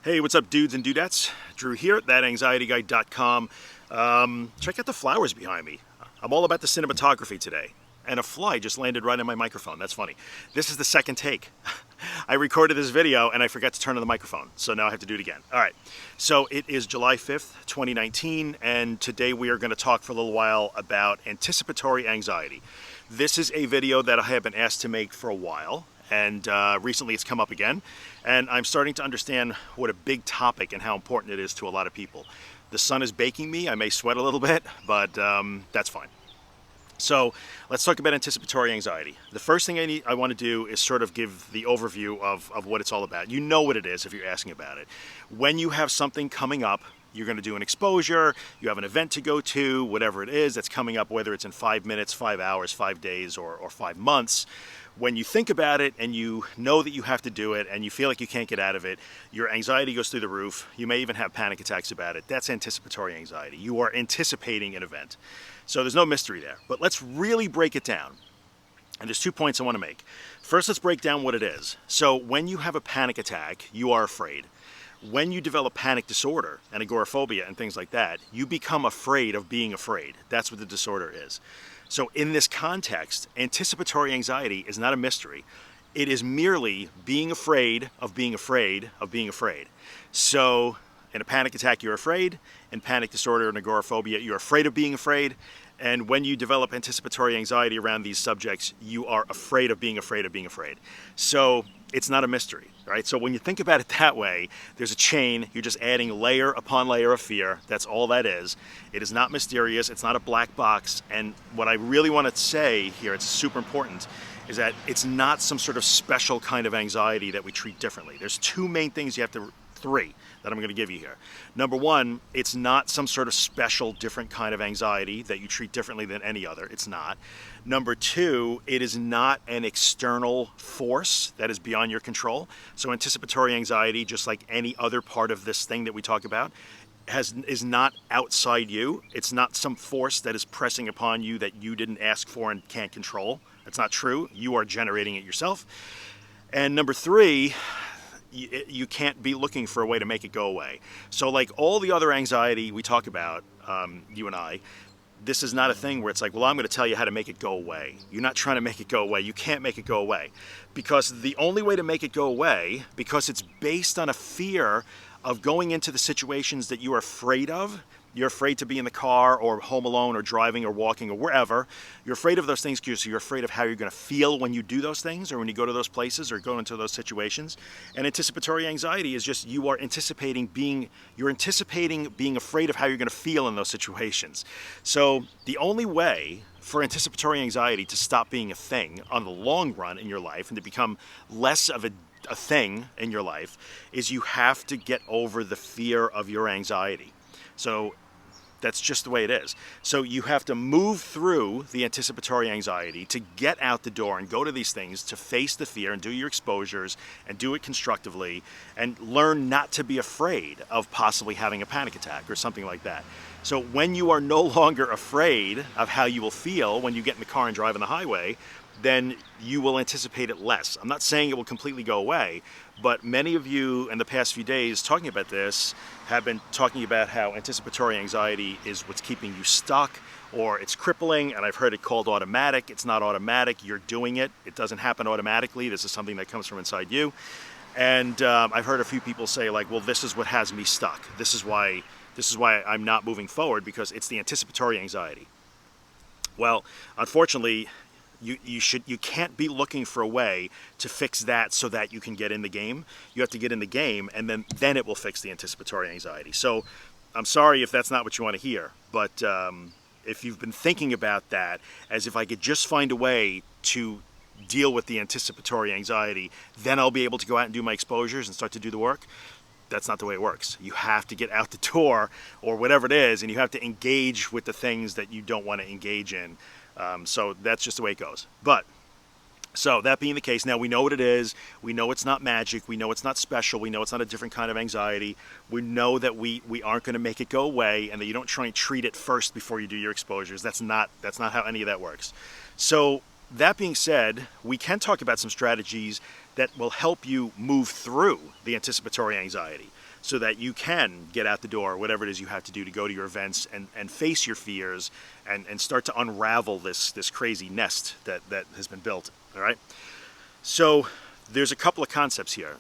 Hey, what's up, dudes and dudettes? Drew here at thatanxietyguy.com. Check out the flowers behind me. I'm all about the cinematography today. And a fly just landed right on my microphone. That's funny. This is the second take. I recorded this video and I forgot to turn on the microphone, so now I have to do it again. All right, so it is July 5th, 2019, and today we are going to talk for a little while about anticipatory anxiety. This is a video that I have been asked to make for a while, and recently it's come up again, and I'm starting to understand what a big topic and how important it is to a lot of people. The sun is baking me. I may sweat a little bit, but that's fine. So let's talk about anticipatory anxiety. The first thing I want to do is sort of give the overview of what it's all about. You know what it is if you're asking about it. When you have something coming up, you're going to do an exposure, you have an event to go to, whatever it is that's coming up, whether it's in 5 minutes, 5 hours, 5 days, or 5 months. When you think about it and you know that you have to do it and you feel like you can't get out of it, your anxiety goes through the roof. You may even have panic attacks about it. That's anticipatory anxiety. You are anticipating an event. So there's no mystery there. But let's really break it down. And there's 2 points I want to make. First, let's break down what it is. So when you have a panic attack, you are afraid. When you develop panic disorder and agoraphobia and things like that, you become afraid of being afraid. That's what the disorder is. So in this context, anticipatory anxiety is not a mystery. It is merely being afraid of being afraid of being afraid. So in a panic attack, you're afraid. In panic disorder and agoraphobia, you're afraid of being afraid. And when you develop anticipatory anxiety around these subjects, you are afraid of being afraid of being afraid. So it's not a mystery, right? So when you think about it that way, there's a chain. You're just adding layer upon layer of fear. That's all that is. It is not mysterious. It's not a black box. And what I really want to say here, it's super important, is that it's not some sort of special kind of anxiety that we treat differently. There's 2 main things you have to, 3 that I'm going to give you here. Number 1, it's not some sort of special different kind of anxiety that you treat differently than any other. It's not. Number 2, it is not an external force that is beyond your control. So anticipatory anxiety, just like any other part of this thing that we talk about, is not outside you. It's not some force that is pressing upon you that you didn't ask for and can't control. That's not true. You are generating it yourself. And number 3, you can't be looking for a way to make it go away. So like all the other anxiety we talk about, you and I, this is not a thing where it's like, well, I'm going to tell you how to make it go away. You're not trying to make it go away. You can't make it go away. Because the only way to make it go away, because it's based on a fear of going into the situations that you are afraid of. You're afraid to be in the car or home alone or driving or walking or wherever. You're afraid of those things because you're afraid of how you're going to feel when you do those things or when you go to those places or go into those situations. And anticipatory anxiety is just you are anticipating being afraid of how you're going to feel in those situations. So the only way for anticipatory anxiety to stop being a thing on the long run in your life and to become less of a thing in your life is you have to get over the fear of your anxiety. So that's just the way it is. So you have to move through the anticipatory anxiety to get out the door and go to these things, to face the fear and do your exposures and do it constructively and learn not to be afraid of possibly having a panic attack or something like that. So when you are no longer afraid of how you will feel when you get in the car and drive on the highway, then you will anticipate it less. I'm not saying it will completely go away, but many of you in the past few days talking about this have been talking about how anticipatory anxiety is what's keeping you stuck or it's crippling, and I've heard it called automatic. It's not automatic. You're doing it. It doesn't happen automatically. This is something that comes from inside you. And I've heard a few people say like, well, this is what has me stuck. This is why I'm not moving forward, because it's the anticipatory anxiety. Well, unfortunately, you can't be looking for a way to fix that so that you can get in the game. You have to get in the game, and then it will fix the anticipatory anxiety. So I'm sorry if that's not what you want to hear, but if you've been thinking about that as if I could just find a way to deal with the anticipatory anxiety, then I'll be able to go out and do my exposures and start to do the work. That's not the way it works. You have to get out the door or whatever it is, and you have to engage with the things that you don't want to engage in. So that's just the way it goes. So that being the case, now we know what it is. We know it's not magic. We know it's not special. We know it's not a different kind of anxiety. We know that we aren't going to make it go away, and that you don't try and treat it first before you do your exposures. That's not how any of that works. So that being said, we can talk about some strategies that will help you move through the anticipatory anxiety. so that you can get out the door, whatever it is you have to do to go to your events and face your fears and start to unravel this crazy nest that has been built. All right. So there's a couple of concepts here.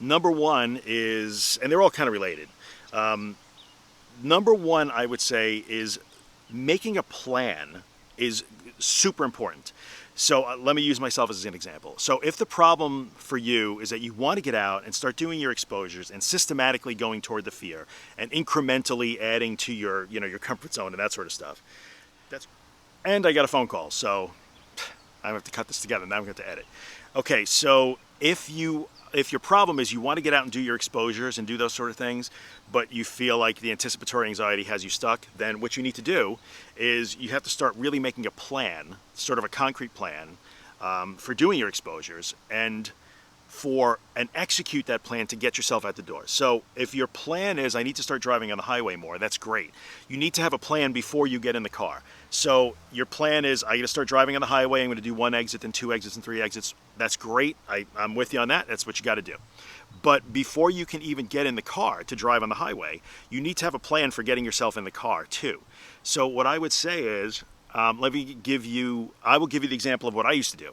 Number one is, and they're all kind of related. Number one, I would say, is making a plan is super important. So let me use myself as an example. So if the problem for you is that you want to get out and start doing your exposures and systematically going toward the fear and incrementally adding to your, your comfort zone and that sort of stuff. And I got a phone call, so I have to cut this together. Now I'm going to edit. Okay, so if your problem is you want to get out and do your exposures and do those sort of things, but you feel like the anticipatory anxiety has you stuck, then what you need to do is you have to start really making a plan, sort of a concrete plan, for doing your exposures and execute that plan to get yourself out the door. So if your plan is, I need to start driving on the highway more, that's great. You need to have a plan before you get in the car. So your plan is, I'm going to start driving on the highway, I'm going to do 1 exit, then 2 exits, and 3 exits. That's great. I'm with you on that. That's what you got to do. But before you can even get in the car to drive on the highway, you need to have a plan for getting yourself in the car too. So what I would say is, I will give you the example of what I used to do.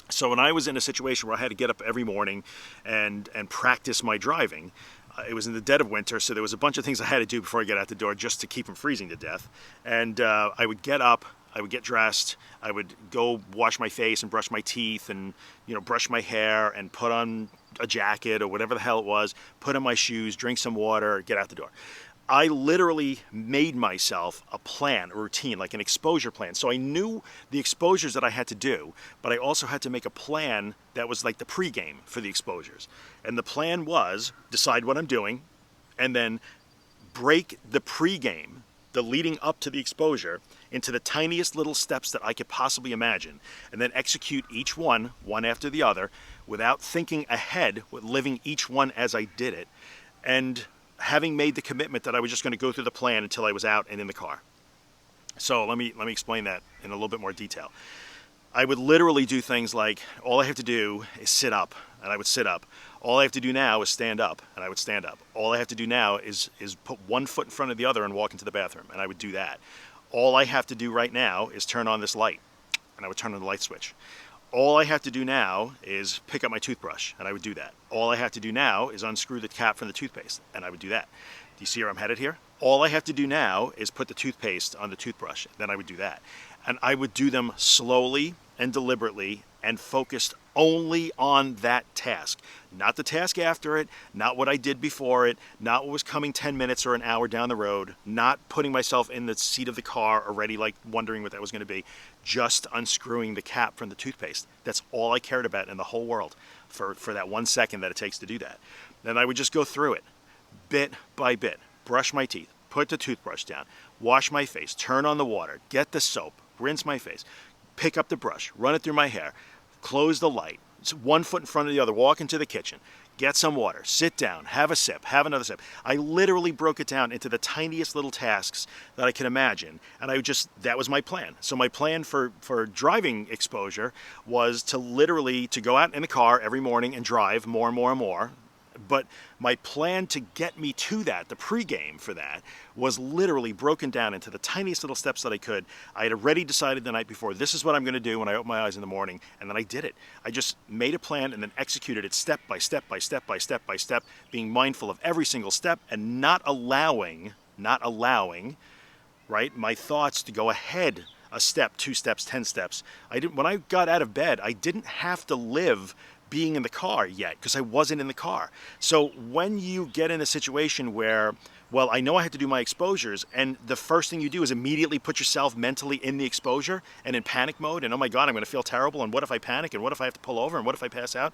So when I was in a situation where I had to get up every morning and practice my driving, it was in the dead of winter, so there was a bunch of things I had to do before I get out the door just to keep from freezing to death. And I would get up, I would get dressed, I would go wash my face and brush my teeth and brush my hair and put on a jacket or whatever the hell it was, put on my shoes, drink some water, get out the door. I literally made myself a plan, a routine, like an exposure plan. So I knew the exposures that I had to do, but I also had to make a plan that was like the pregame for the exposures. And the plan was decide what I'm doing and then break the pregame, the leading up to the exposure, into the tiniest little steps that I could possibly imagine, and then execute each one after the other, without thinking ahead, with living each one as I did it, and having made the commitment that I was just going to go through the plan until I was out and in the car. So let me explain that in a little bit more detail. I would literally do things like, all I have to do is sit up, and I would sit up. All I have to do now is stand up, and I would stand up. All I have to do now is put one foot in front of the other and walk into the bathroom, and I would do that. All I have to do right now is turn on this light, and I would turn on the light switch. All I have to do now is pick up my toothbrush, and I would do that. All I have to do now is unscrew the cap from the toothpaste, and I would do that. Do you see where I'm headed here? All I have to do now is put the toothpaste on the toothbrush, then I would do that. And I would do them slowly and deliberately and focused only on that task. Not the task after it, not what I did before it, not what was coming 10 minutes or an hour down the road, not putting myself in the seat of the car already like wondering what that was going to be, just unscrewing the cap from the toothpaste. That's all I cared about in the whole world for that 1 second that it takes to do that. Then I would just go through it bit by bit, brush my teeth, put the toothbrush down, wash my face, turn on the water, get the soap, rinse my face, pick up the brush, run it through my hair, close the light, it's 1 foot in front of the other, walk into the kitchen, get some water, sit down, have a sip, have another sip. I literally broke it down into the tiniest little tasks that I could imagine, and that was my plan. So my plan for driving exposure was to go out in the car every morning and drive more and more and more. But my plan to get me to that, the pregame for that, was literally broken down into the tiniest little steps that I could. I had already decided the night before, this is what I'm going to do when I open my eyes in the morning, and then I did it. I just made a plan and then executed it step by step by step by step by step, being mindful of every single step and not allowing, right, my thoughts to go ahead a step, 2 steps, 10 steps. When I got out of bed, I didn't have to live being in the car yet because I wasn't in the car. So when you get in a situation where, well, I know I have to do my exposures, and the first thing you do is immediately put yourself mentally in the exposure and in panic mode, and oh my God, I'm going to feel terrible, and what if I panic, and what if I have to pull over, and what if I pass out?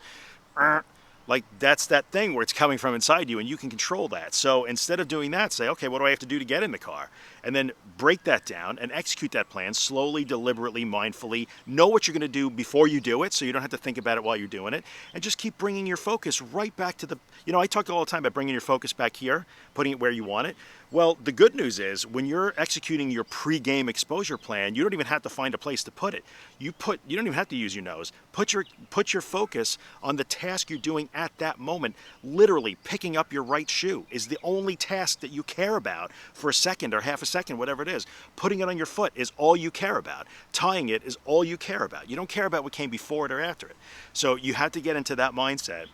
Like, that's that thing where it's coming from inside you and you can control that. So instead of doing that, say, okay, what do I have to do to get in the car? And then break that down and execute that plan slowly, deliberately, mindfully. Know what you're going to do before you do it so you don't have to think about it while you're doing it. And just keep bringing your focus right back to the, I talk all the time about bringing your focus back here, putting it where you want it. Well, the good news is when you're executing your pre-game exposure plan, you don't even have to find a place to put it. You don't even have to use your nose. Put your focus on the task you're doing at that moment. Literally, picking up your right shoe is the only task that you care about for a second or half a second, whatever it is. Putting it on your foot is all you care about. Tying it is all you care about. You don't care about what came before it or after it. So you have to get into that mindset.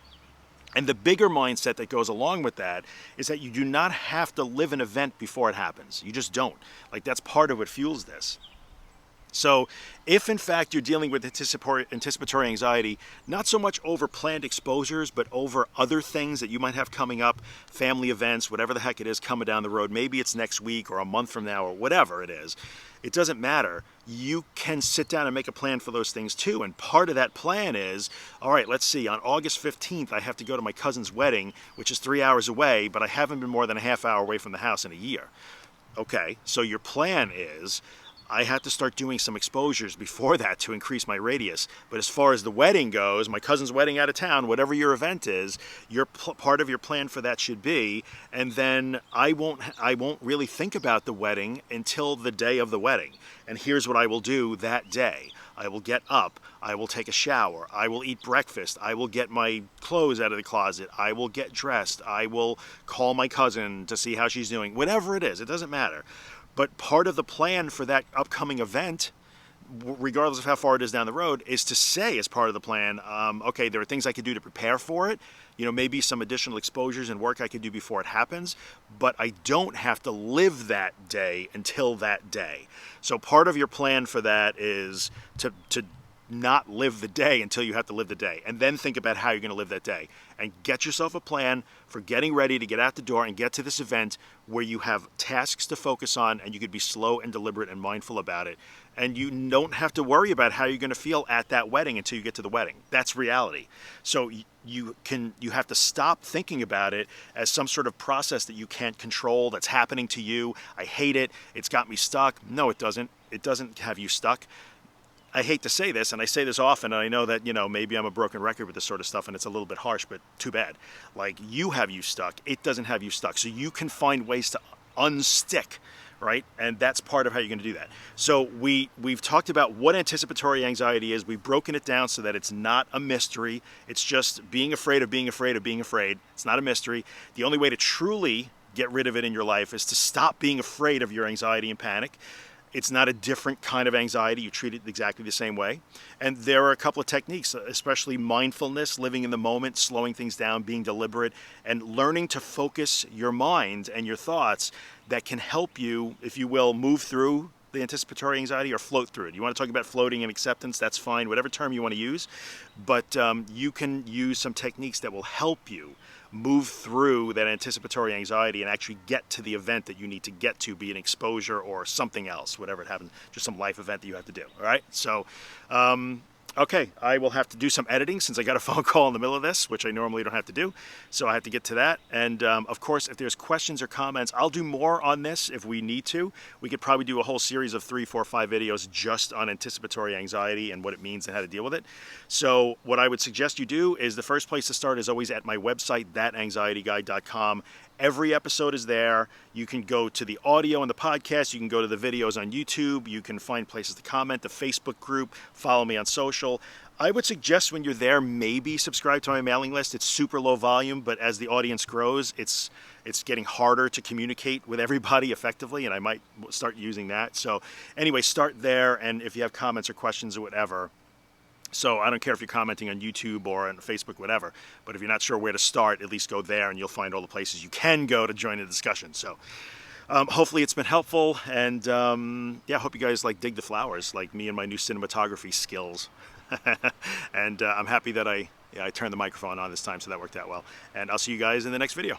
And the bigger mindset that goes along with that is that you do not have to live an event before it happens. You just don't. Like, that's part of what fuels this. So if in fact you're dealing with anticipatory anxiety, not so much over planned exposures, but over other things that you might have coming up, family events, whatever the heck it is coming down the road, maybe it's next week or a month from now or whatever it is, it doesn't matter. You can sit down and make a plan for those things too. And part of that plan is, all right, let's see, on August 15th, I have to go to my cousin's wedding, which is 3 hours away, but I haven't been more than a half hour away from the house in a year. Okay, so your plan is, I have to start doing some exposures before that to increase my radius. But as far as the wedding goes, my cousin's wedding out of town, whatever your event is, part of your plan for that should be, and then I won't really think about the wedding until the day of the wedding. And here's what I will do that day. I will get up, I will take a shower, I will eat breakfast, I will get my clothes out of the closet, I will get dressed, I will call my cousin to see how she's doing, whatever it is, it doesn't matter. But part of the plan for that upcoming event, regardless of how far it is down the road, is to say as part of the plan, okay, there are things I could do to prepare for it. You know, maybe some additional exposures and work I could do before it happens, but I don't have to live that day until that day. So part of your plan for that is to not live the day until you have to live the day, and then think about how you're going to live that day, and get yourself a plan for getting ready to get out the door and get to this event where you have tasks to focus on, and you could be slow and deliberate and mindful about it, and you don't have to worry about how you're going to feel at that wedding until you get to the wedding. That's reality. So you have to stop thinking about it as some sort of process that you can't control, that's happening to you. I hate it, it's got me stuck. No, it doesn't. It doesn't have you stuck. I hate to say this, and I say this often, and I know that, you know, maybe I'm a broken record with this sort of stuff, and it's a little bit harsh, but too bad. Like, you have you stuck. It doesn't have you stuck. So you can find ways to unstick, right? And that's part of how you're going to do that. So we've talked about what anticipatory anxiety is. We've broken it down so that it's not a mystery. It's just being afraid of being afraid of being afraid. It's not a mystery. The only way to truly get rid of it in your life is to stop being afraid of your anxiety and panic. It's not a different kind of anxiety. You treat it exactly the same way. And there are a couple of techniques, especially mindfulness, living in the moment, slowing things down, being deliberate, and learning to focus your mind and your thoughts that can help you, if you will, move through the anticipatory anxiety or float through it. You want to talk about floating and acceptance, that's fine, whatever term you want to use. But you can use some techniques that will help you move through that anticipatory anxiety and actually get to the event that you need to get to, be an exposure or something else, whatever it happens, just some life event that you have to do. All right, so okay, I will have to do some editing since I got a phone call in the middle of this, which I normally don't have to do, so I have to get to that. And of course, if there's questions or comments, I'll do more on this if we need to. We could probably do a whole series of 3, 4, 5 videos just on anticipatory anxiety and what it means and how to deal with it. So what I would suggest you do is, the first place to start is always at my website, thatanxietyguy.com. Every episode is there. You can go to the audio and the podcast. You can go to the videos on YouTube. You can find places to comment, the Facebook group, follow me on social. I would suggest when you're there, maybe subscribe to my mailing list. It's super low volume, but as the audience grows, it's getting harder to communicate with everybody effectively, and I might start using that. So anyway, start there, and if you have comments or questions or whatever, so I don't care if you're commenting on YouTube or on Facebook, whatever, but if you're not sure where to start, at least go there and you'll find all the places you can go to join the discussion. So hopefully it's been helpful, and yeah, I hope you guys dig the flowers, like me and my new cinematography skills. And I'm happy that I turned the microphone on this time, so that worked out well. And I'll see you guys in the next video.